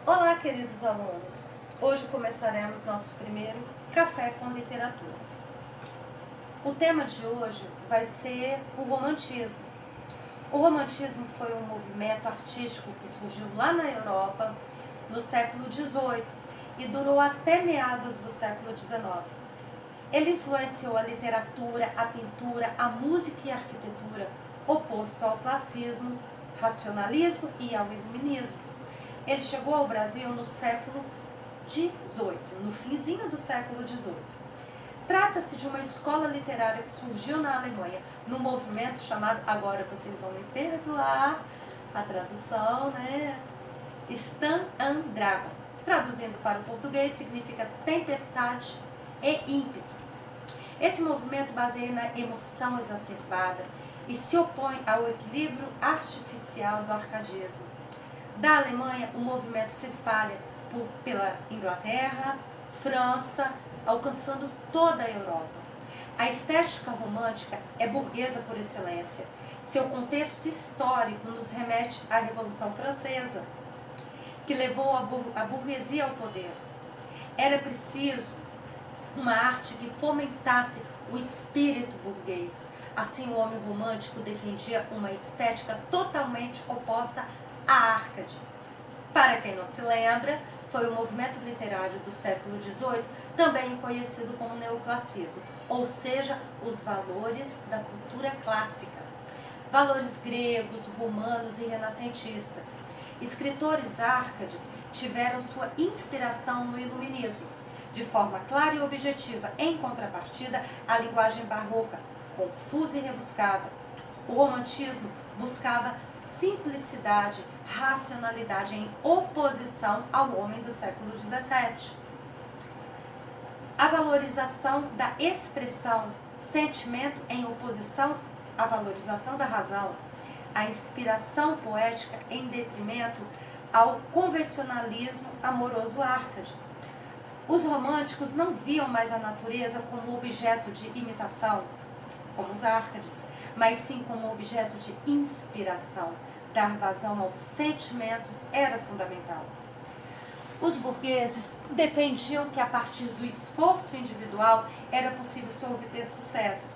Olá, queridos alunos! Hoje começaremos nosso primeiro Café com Literatura. O tema de hoje vai ser o romantismo. O romantismo foi um movimento artístico que surgiu lá na Europa no século XVIII e durou até meados do século XIX. Ele influenciou a literatura, a pintura, a música e a arquitetura, oposto ao classicismo, racionalismo e ao iluminismo. Ele chegou ao Brasil no século XVIII, no finzinho do século XVIII. Trata-se de uma escola literária que surgiu na Alemanha, num movimento chamado, agora vocês vão me perdoar, a tradução, né? Sturm und Drang. Traduzindo para o português, significa tempestade e ímpeto. Esse movimento baseia na emoção exacerbada e se opõe ao equilíbrio artificial do arcadismo. Da Alemanha, o movimento se espalha pela Inglaterra, França, alcançando toda a Europa. A estética romântica é burguesa por excelência. Seu contexto histórico nos remete à Revolução Francesa, que levou a burguesia ao poder. Era preciso uma arte que fomentasse o espírito burguês. Assim, o homem romântico defendia uma estética totalmente oposta à Arcade. Para quem não se lembra, foi o movimento literário do século XVIII, também conhecido como neoclassicismo, ou seja, os valores da cultura clássica. Valores gregos, romanos e renascentistas. Escritores árcades tiveram sua inspiração no iluminismo, de forma clara e objetiva, em contrapartida à linguagem barroca, confusa e rebuscada. O romantismo buscava simplicidade, racionalidade em oposição ao homem do século XVII. A valorização da expressão, sentimento em oposição à valorização da razão. A inspiração poética em detrimento ao convencionalismo amoroso árcade. Os românticos não viam mais a natureza como objeto de imitação, como os árcades, mas sim como objeto de inspiração. Dar vazão aos sentimentos era fundamental. Os burgueses defendiam que a partir do esforço individual era possível se obter sucesso.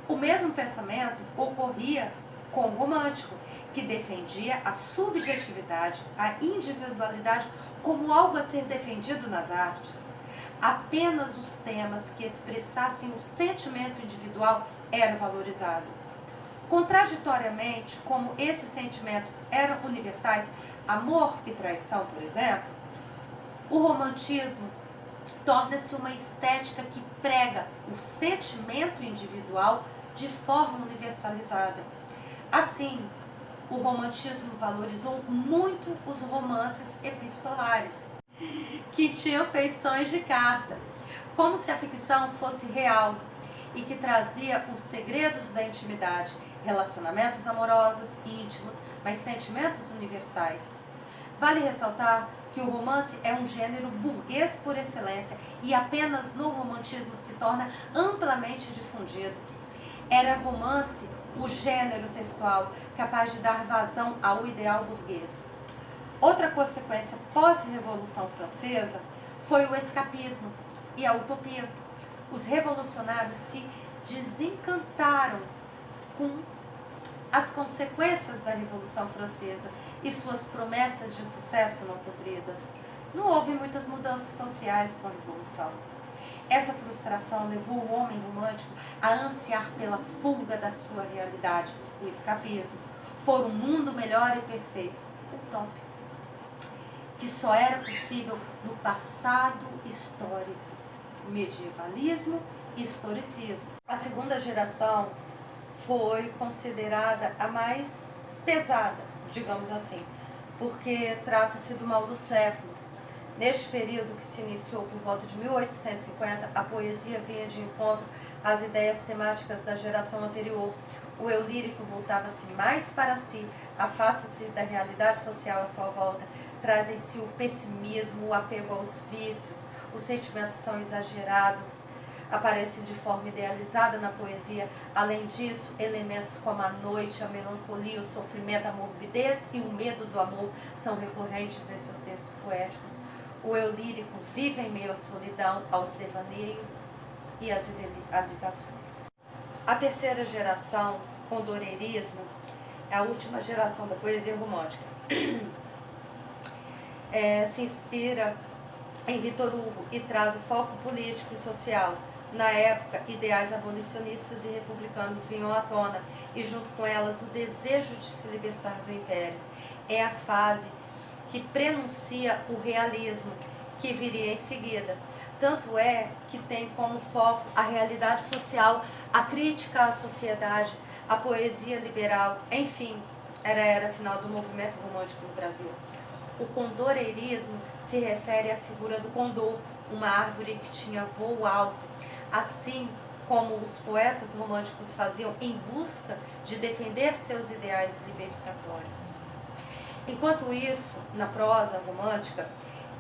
O mesmo pensamento ocorria com o romântico, que defendia a subjetividade, a individualidade como algo a ser defendido nas artes. Apenas os temas que expressassem o sentimento individual eram valorizados. Contraditoriamente, como esses sentimentos eram universais, amor e traição, por exemplo, o romantismo torna-se uma estética que prega o sentimento individual de forma universalizada. Assim, o romantismo valorizou muito os romances epistolares, que tinham feições de carta, como se a ficção fosse real e que trazia os segredos da intimidade, relacionamentos amorosos, íntimos, mas sentimentos universais. Vale ressaltar que o romance é um gênero burguês por excelência e apenas no romantismo se torna amplamente difundido. Era romance o gênero textual capaz de dar vazão ao ideal burguês. Outra consequência pós-Revolução Francesa foi o escapismo e a utopia. Os revolucionários se desencantaram com as consequências da Revolução Francesa e suas promessas de sucesso não cumpridas. Não houve muitas mudanças sociais com a Revolução. Essa frustração levou o homem romântico a ansiar pela fuga da sua realidade, o escapismo, por um mundo melhor e perfeito, utópico, que só era possível no passado histórico, medievalismo e historicismo. A segunda geração foi considerada a mais pesada, digamos assim, porque trata-se do mal do século. Neste período, que se iniciou por volta de 1850, a poesia vinha de encontro às ideias temáticas da geração anterior. O eu lírico voltava-se mais para si, afasta-se da realidade social à sua volta, traz em si o pessimismo, o apego aos vícios, os sentimentos são exagerados, aparecem de forma idealizada na poesia. Além disso, elementos como a noite, a melancolia, o sofrimento, a morbidez e o medo do amor são recorrentes em seus textos poéticos. O eu lírico vive em meio à solidão, aos devaneios e às idealizações. A terceira geração, condoreirismo, é a última geração da poesia romântica. Se inspira em Victor Hugo e traz o foco político e social. Na época, ideais abolicionistas e republicanos vinham à tona e junto com elas o desejo de se libertar do império. É a fase que prenuncia o realismo, que viria em seguida. Tanto é que tem como foco a realidade social, a crítica à sociedade, a poesia liberal, enfim, era a era final do movimento romântico no Brasil. O condoreirismo se refere à figura do condor, uma árvore que tinha voo alto, assim como os poetas românticos faziam em busca de defender seus ideais libertatórios. Enquanto isso, na prosa romântica,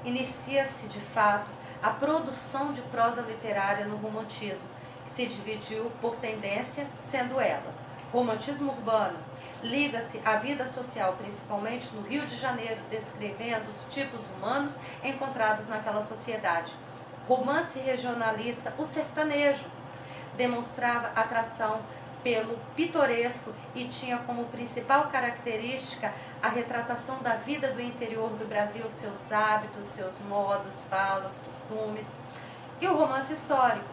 inicia-se de fato a produção de prosa literária no romantismo, que se dividiu por tendência, sendo elas: romantismo urbano, liga-se à vida social, principalmente no Rio de Janeiro, descrevendo os tipos humanos encontrados naquela sociedade. Romance regionalista, o sertanejo, demonstrava atração pelo pitoresco e tinha como principal característica a retratação da vida do interior do Brasil, seus hábitos, seus modos, falas, costumes. E o romance histórico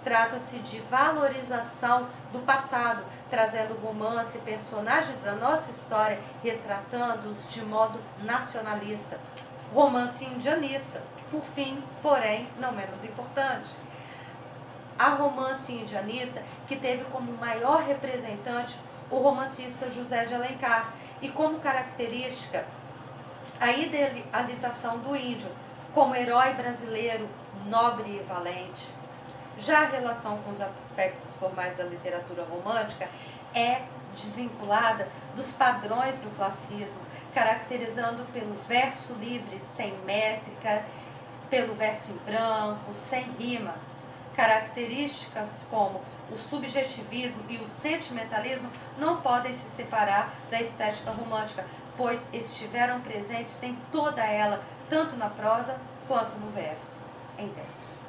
trata-se de valorização do passado, trazendo romance e personagens da nossa história, retratando-os de modo nacionalista. Romance indianista, por fim, porém, não menos importante. A romance indianista, que teve como maior representante o romancista José de Alencar, e como característica a idealização do índio como herói brasileiro, nobre e valente. Já a relação com os aspectos formais da literatura romântica é desvinculada dos padrões do classicismo, caracterizando pelo verso livre, sem métrica, pelo verso em branco, sem rima. Características como o subjetivismo e o sentimentalismo não podem se separar da estética romântica, pois estiveram presentes em toda ela, tanto na prosa quanto no verso, em verso.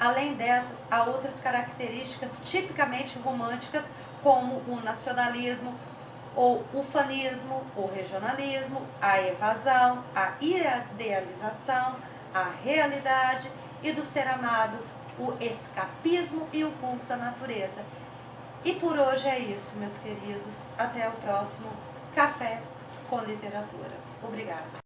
Além dessas, há outras características tipicamente românticas, como o nacionalismo, ou ufanismo, o regionalismo, a evasão, a idealização, a realidade e do ser amado, o escapismo e o culto à natureza. E por hoje é isso, meus queridos. Até o próximo Café com Literatura. Obrigada.